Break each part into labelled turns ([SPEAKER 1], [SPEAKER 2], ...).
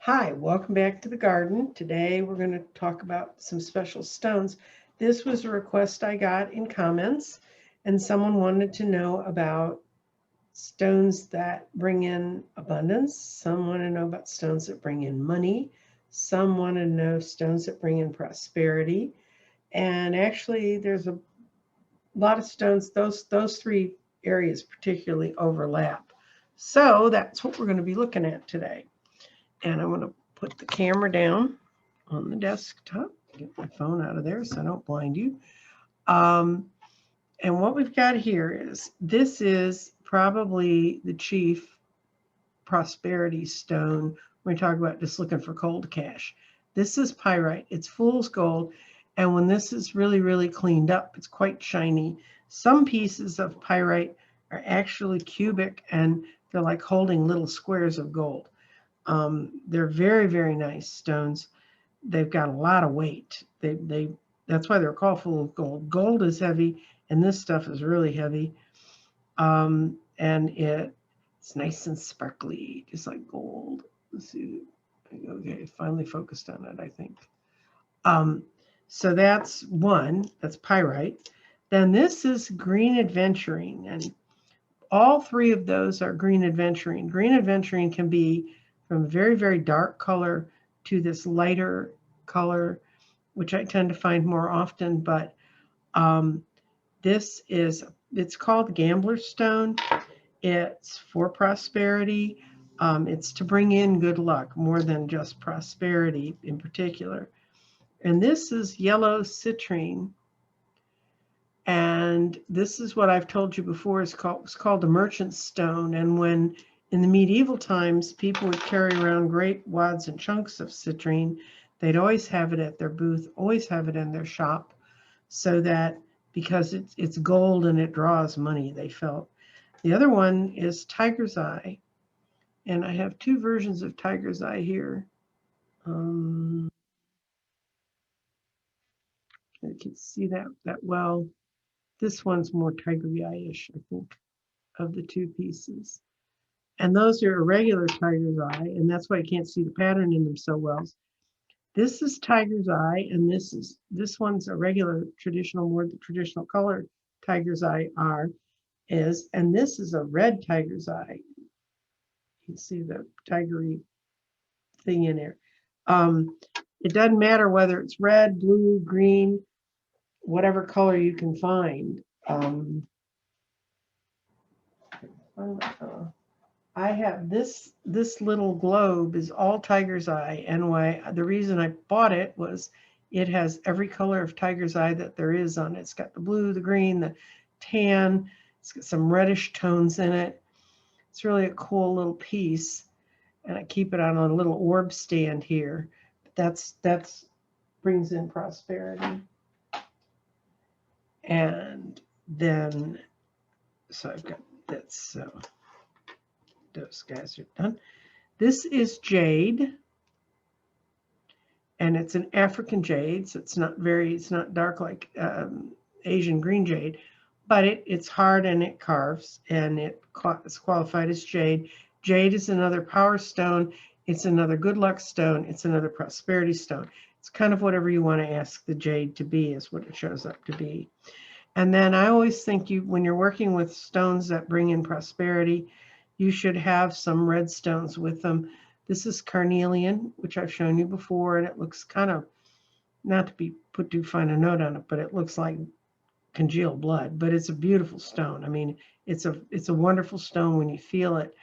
[SPEAKER 1] Hi, welcome back to the garden. Today we're going to talk about some special stones. This was a request I got in comments, and someone wanted to know about stones that bring in abundance. Some want to know about stones that bring in money. Some want to know stones that bring in prosperity. And actually, there's a lot of stones, those three areas particularly overlap. So that's what we're going to be looking at today. And I'm going to put the camera down on the desktop, get my phone out of there so I don't blind you. And what we've got here is, this is probably the chief prosperity stone when we talk about just looking for cold cash. This is pyrite. It's fool's gold. And when this is really, really cleaned up, it's quite shiny. Some pieces of pyrite are actually cubic, and they're like holding little squares of gold. They're very, very nice stones. They've got a lot of weight. That's why they're called full of gold. Gold is heavy, and this stuff is really heavy. And it's nice and sparkly, just like gold. Let's see. Okay, finally focused on it, I think. So that's one. That's pyrite. Then this is green aventurine, and all three of those are green aventurine. Green aventurine can be from a very, very dark color to this lighter color, which I tend to find more often. But it's called gambler stone. It's for prosperity. It's to bring in good luck more than just prosperity in particular. And this is yellow citrine. And this is what I've told you before it's called a merchant stone. And when in the medieval times, people would carry around great wads and chunks of citrine, they'd always have it at their booth, always have it in their shop, so that because it's gold and it draws money, they felt. The other one is tiger's eye. And I have two versions of tiger's eye here. I can see that well. This one's more tiger eye-ish, I think, of the two pieces. And those are a regular tiger's eye, and that's why I can't see the pattern in them so well. This is tiger's eye, and this one's a regular traditional, more the traditional color tiger's eye is, and this is a red tiger's eye. You can see the tigery thing in there. It doesn't matter whether it's red, blue, green, whatever color you can find. I have this little globe is all tiger's eye, and the reason I bought it was it has every color of tiger's eye that there is on it. It's got the blue, the green, the tan. It's got some reddish tones in it. It's really a cool little piece, and I keep it on a little orb stand here. That's brings in prosperity. And then, so I've got that. So those guys are done. This is jade, and it's an African jade, so it's not dark like Asian green jade, but it's hard and it carves, and it's qualified as jade. Jade is another power stone. It's another good luck stone. It's another prosperity stone. It's kind of whatever you want to ask the jade to be is what it shows up to be. And then I always think when you're working with stones that bring in prosperity, you should have some red stones with them. This is carnelian, which I've shown you before, and it looks kind of, not to be put too fine a note on it, but it looks like congealed blood, but it's a beautiful stone. I mean, it's a wonderful stone when you feel it.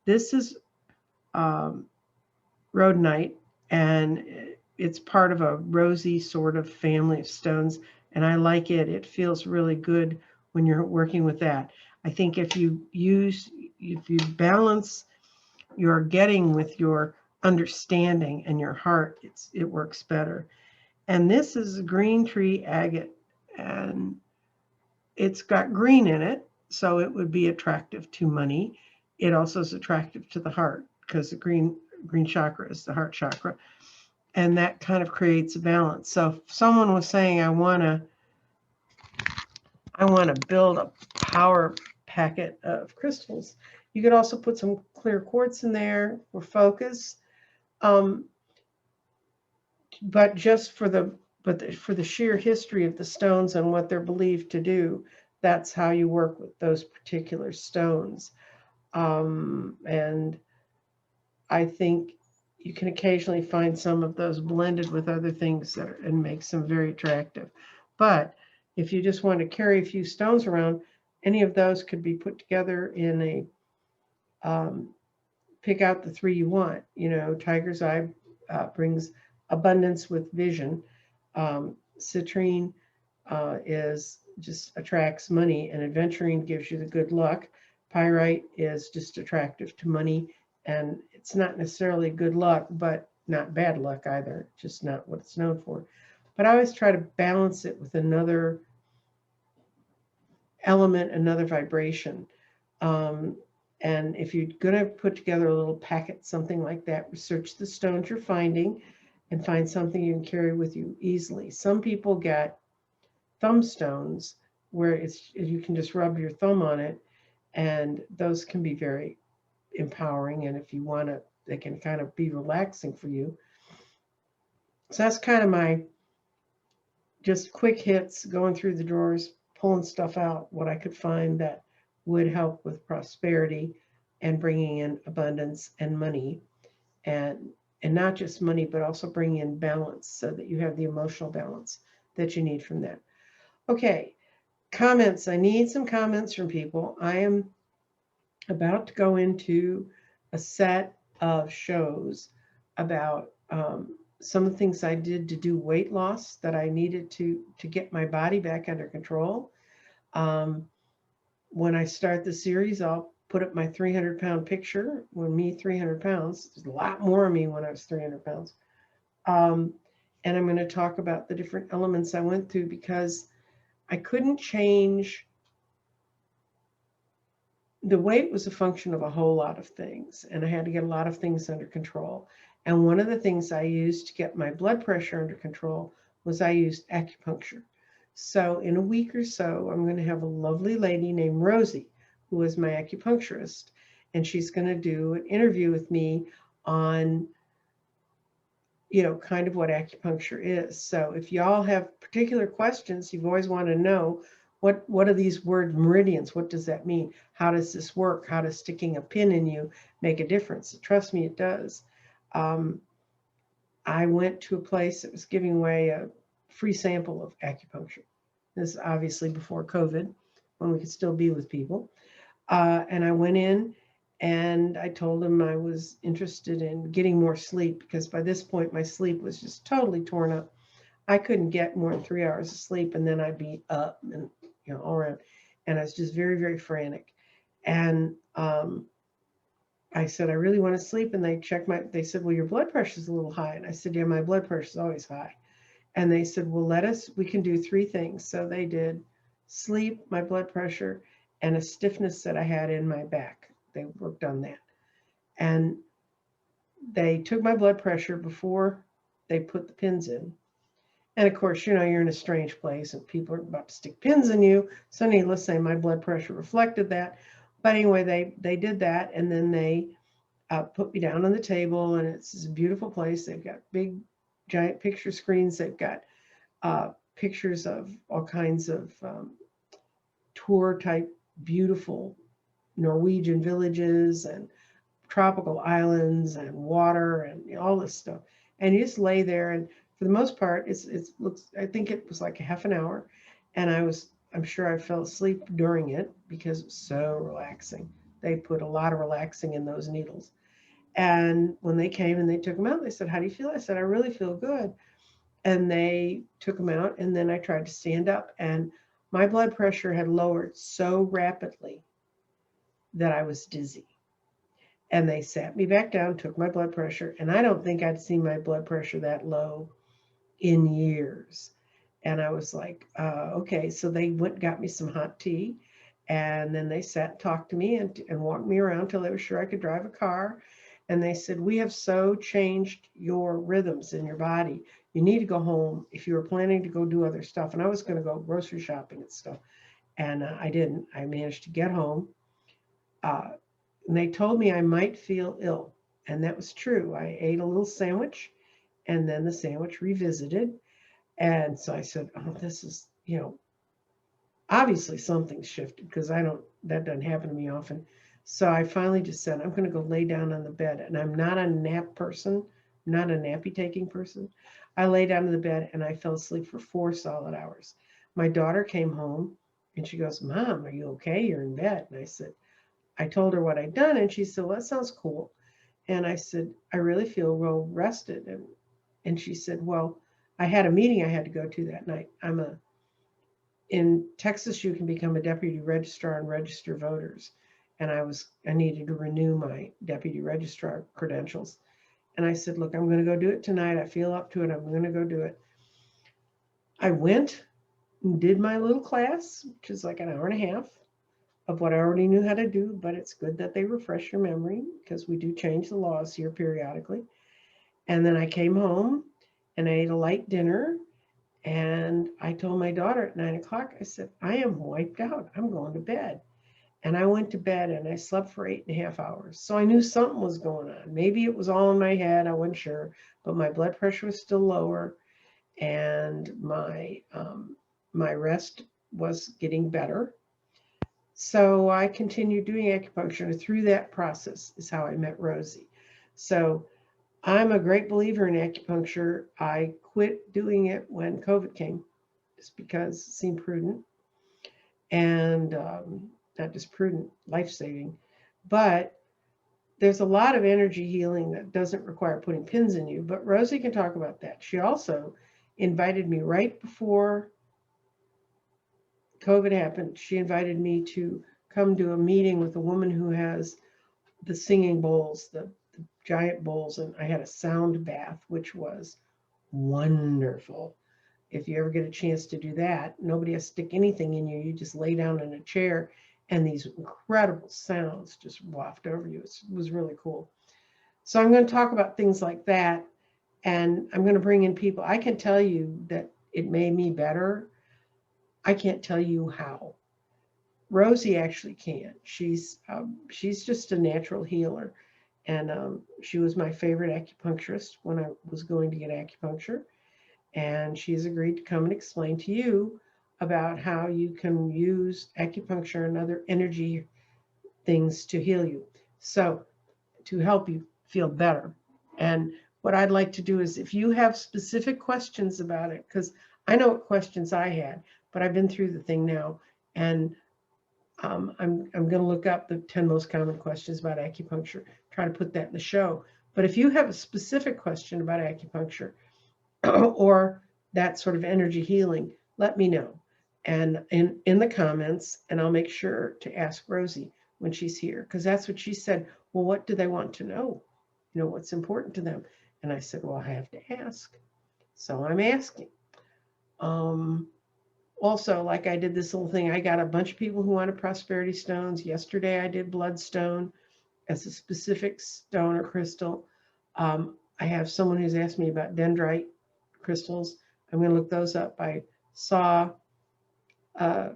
[SPEAKER 1] This is rhodonite, and it's part of a rosy sort of family of stones, and I like it. It feels really good when you're working with that. I think if you balance your getting with your understanding and your heart, it works better. And this is green tree agate, and it's got green in it, so it would be attractive to money. It also is attractive to the heart, because the green chakra is the heart chakra, and that kind of creates a balance. So if someone was saying, I want to build a power packet of crystals, you could also put some clear quartz in there for focus. Um, but just for for the sheer history of the stones and what they're believed to do, that's how you work with those particular stones. And I think you can occasionally find some of those blended with other things and makes them very attractive. But if you just want to carry a few stones around, any of those could be put together in a pick out the three you want. You know, Tiger's Eye brings abundance with vision. Citrine is just attracts money, and Aventurine gives you the good luck. Pyrite is just attractive to money, and it's not necessarily good luck, but not bad luck either, just not what it's known for. But I always try to balance it with another element, another vibration. Um, and if you're going to put together a little packet, something like that, research the stones you're finding and find something you can carry with you easily. Some people get thumb stones where you can just rub your thumb on it, and those can be very empowering. And if you want to, they can kind of be relaxing for you. So that's kind of my just quick hits, going through the drawers, pulling stuff out, what I could find that would help with prosperity and bringing in abundance and money, and not just money, but also bringing in balance so that you have the emotional balance that you need from that. Okay, comments. I need some comments from people. I am about to go into a set of shows about some of the things I did to do weight loss that I needed to get my body back under control. When I start the series, I'll put up my 300-pound picture. When me 300 pounds, there's a lot more of me when I was 300 pounds. And I'm going to talk about the different elements I went through because I couldn't change. The weight was a function of a whole lot of things, and I had to get a lot of things under control. And one of the things I used to get my blood pressure under control was I used acupuncture. So in a week or so, I'm going to have a lovely lady named Rosie, who is my acupuncturist, and she's going to do an interview with me on, you know, kind of what acupuncture is. So if y'all have particular questions, you've always wanted to know, what are these word meridians? What does that mean? How does this work? How does sticking a pin in you make a difference? Trust me, it does. I went to a place that was giving away a free sample of acupuncture. This is obviously before COVID, when we could still be with people. And I went in and I told them I was interested in getting more sleep because by this point my sleep was just totally torn up. I couldn't get more than 3 hours of sleep, and then I'd be up and, you know, all around. And I was just very, very frantic. And I said, I really want to sleep. And they said, well, your blood pressure is a little high. And I said, yeah, my blood pressure is always high. And they said, well, we can do 3 things. So they did sleep, my blood pressure, and a stiffness that I had in my back. They worked on that. And they took my blood pressure before they put the pins in. And of course, you know, you're in a strange place and people are about to stick pins in you. So needless to say, my blood pressure reflected that. But anyway, they did that, and then they put me down on the table, and it's a beautiful place. They've got big, giant picture screens. They've got pictures of all kinds of tour type, beautiful Norwegian villages and tropical islands and water and, you know, all this stuff. And you just lay there, and for the most part, it looks. I think it was like a half an hour, and I'm sure I fell asleep during it because it was so relaxing. They put a lot of relaxing in those needles. And when they came and they took them out, they said, how do you feel? I said, I really feel good. And they took them out, and then I tried to stand up, and my blood pressure had lowered so rapidly that I was dizzy. And they sat me back down, took my blood pressure, and I don't think I'd seen my blood pressure that low in years. And I was like, okay. So they got me some hot tea, and then they sat and talked to me and walked me around till they were sure I could drive a car. And they said, we have so changed your rhythms in your body. You need to go home if you were planning to go do other stuff. And I was going to go grocery shopping and stuff. And I didn't. I managed to get home. And they told me I might feel ill. And that was true. I ate a little sandwich, and then the sandwich revisited. And so I said, oh, this is, obviously something's shifted, because that doesn't happen to me often. So I finally just said, I'm going to go lay down on the bed. And I'm not a nap person, not a nappy taking person. I lay down in the bed and I fell asleep for 4 solid hours. My daughter came home and she goes, Mom, are you okay? You're in bed. And I told her what I'd done. And she said, well, that sounds cool. And I said, I really feel well rested. And she said, well, I had a meeting I had to go to that night. In Texas, you can become a deputy registrar and register voters. And I needed to renew my deputy registrar credentials. And I said, look, I'm going to go do it tonight. I feel up to it. I'm going to go do it. I went and did my little class, which is like an hour and a half of what I already knew how to do, but it's good that they refresh your memory because we do change the laws here periodically. And then I came home and I ate a light dinner. And I told my daughter at 9 o'clock, I said, I am wiped out. I'm going to bed. And I went to bed and I slept for 8.5 hours. So I knew something was going on. Maybe it was all in my head. I wasn't sure, but my blood pressure was still lower and my rest was getting better. So I continued doing acupuncture, and through that process is how I met Rosie. So I'm a great believer in acupuncture. I quit doing it when COVID came, just because it seemed prudent and not just prudent, life-saving. But there's a lot of energy healing that doesn't require putting pins in you. But Rosie can talk about that. She also invited me right before COVID happened. She invited me to come to a meeting with a woman who has the singing bowls, the giant bowls, and I had a sound bath, which was wonderful. If you ever get a chance to do that, nobody has to stick anything in you. You just lay down in a chair and these incredible sounds just waft over you. It was really cool. So I'm going to talk about things like that, and I'm going to bring in people. I can tell you that it made me better. I can't tell you how. Rosie actually can. She's just a natural healer. And she was my favorite acupuncturist when I was going to get acupuncture. And she's agreed to come and explain to you about how you can use acupuncture and other energy things to heal you. So to help you feel better. And what I'd like to do is if you have specific questions about it, because I know what questions I had, but I've been through the thing now. And I'm going to look up the 10 most common questions about acupuncture, try to put that in the show. But if you have a specific question about acupuncture or that sort of energy healing, let me know. And in the comments, and I'll make sure to ask Rosie when she's here, because that's what she said. Well, what do they want to know? What's important to them? And I said, well, I have to ask. So I'm asking. Also, like I did this little thing, I got a bunch of people who wanted prosperity stones. Yesterday, I did bloodstone as a specific stone or crystal. I have someone who's asked me about dendrite crystals. I'm going to look those up. I saw a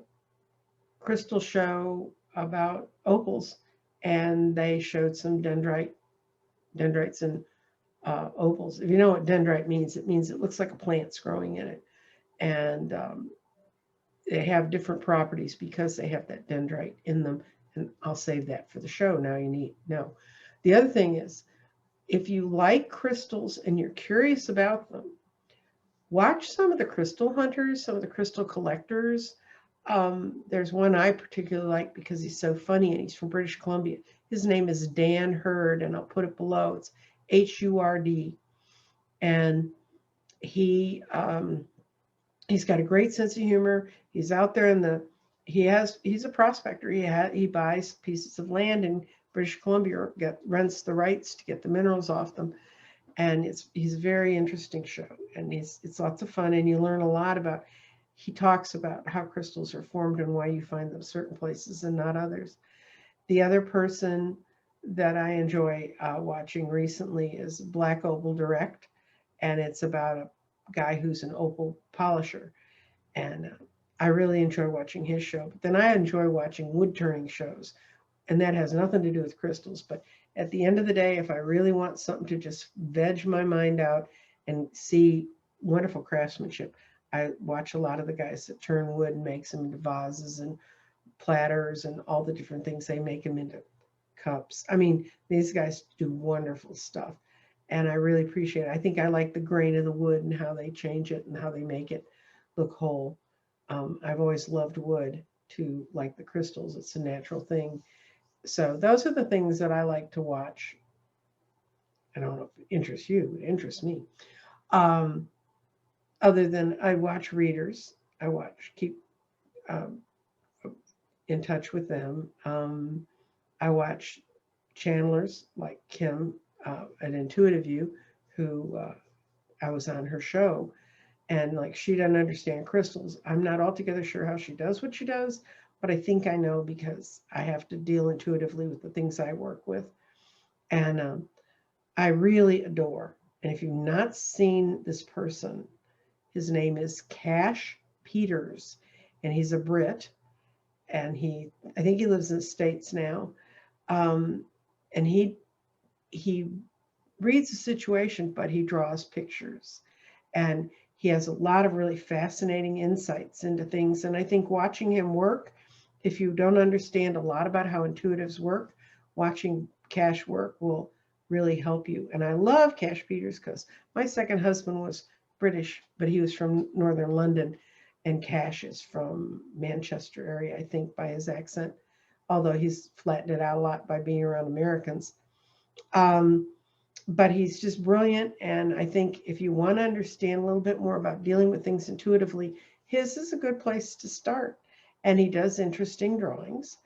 [SPEAKER 1] crystal show about opals, and they showed some dendrites and opals. If you know what dendrite means, it means it looks like a plant's growing in it. And they have different properties because they have that dendrite in them. And I'll save that for the show. Now you need to know. The other thing is, if you like crystals and you're curious about them, watch some of the crystal hunters, some of the crystal collectors. There's one I particularly like because he's so funny and he's from British Columbia. His name is Dan Hurd, and I'll put it below. It's Hurd. And he's got a great sense of humor. He's out there he's a prospector. He buys pieces of land in British Columbia, rents the rights to get the minerals off them. And he's a very interesting show, and it's lots of fun, and you learn a lot about. He talks about how crystals are formed and why you find them certain places and not others. The other person that I enjoy watching recently is Black Opal Direct, and it's about a guy who's an opal polisher, and I really enjoy watching his show. But then I enjoy watching wood turning shows, and that has nothing to do with crystals, but at the end of the day, if I really want something to just veg my mind out and see wonderful craftsmanship, I watch a lot of the guys that turn wood and makes them into vases and platters and all the different things. They make them into cups. I mean, these guys do wonderful stuff. And I really appreciate it. I think I like the grain of the wood and how they change it and how they make it look whole. I've always loved wood too, like the crystals. It's a natural thing. So those are the things that I like to watch. I don't know if it interests you, it interests me. Um, Other than I watch readers, keep um, in touch with them. I watch channelers like Kim at Intuitive View, who I was on her show, and like she doesn't understand crystals. I'm not altogether sure how she does what she does, but I think I know because I have to deal intuitively with the things I work with, and I really adore. And if you've not seen this person, his name is Cash Peters, and he's a Brit, and I think he lives in the States now, um, and he reads the situation, but he draws pictures, and he has a lot of really fascinating insights into things. And I think watching him work, if you don't understand a lot about how intuitives work, watching Cash work will really help you. And I love Cash Peters because my second husband was British, but he was from Northern London, and Cash is from Manchester area, I think, by his accent, although he's flattened it out a lot by being around Americans. Um, but he's just brilliant. And I think if you want to understand a little bit more about dealing with things intuitively, his is a good place to start. And he does interesting drawings.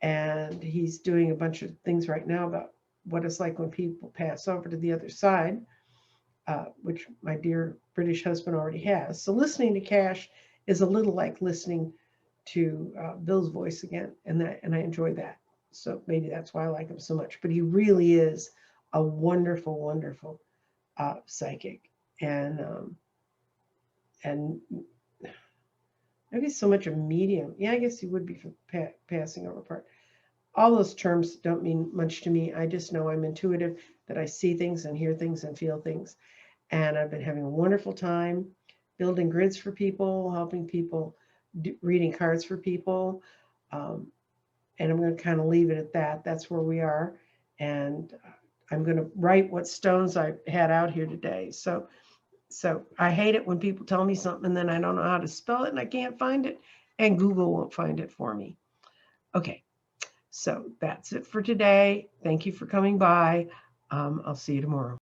[SPEAKER 1] And he's doing a bunch of things right now about what it's like when people pass over to the other side, which my dear British husband already has. So listening to Cash is a little like listening to Bill's voice again. And I enjoy that. So maybe that's why I like him so much. But he really is a wonderful, wonderful psychic, and maybe so much a medium. Yeah, I guess he would be for passing over part. All those terms don't mean much to me. I just know I'm intuitive, that I see things and hear things and feel things. And I've been having a wonderful time building grids for people, helping people, reading cards for people. And I'm going to kind of leave it at that. That's where we are. And I'm going to write what stones I had out here today. So I hate it when people tell me something and then I don't know how to spell it and I can't find it, and Google won't find it for me. Okay, so that's it for today. Thank you for coming by. I'll see you tomorrow.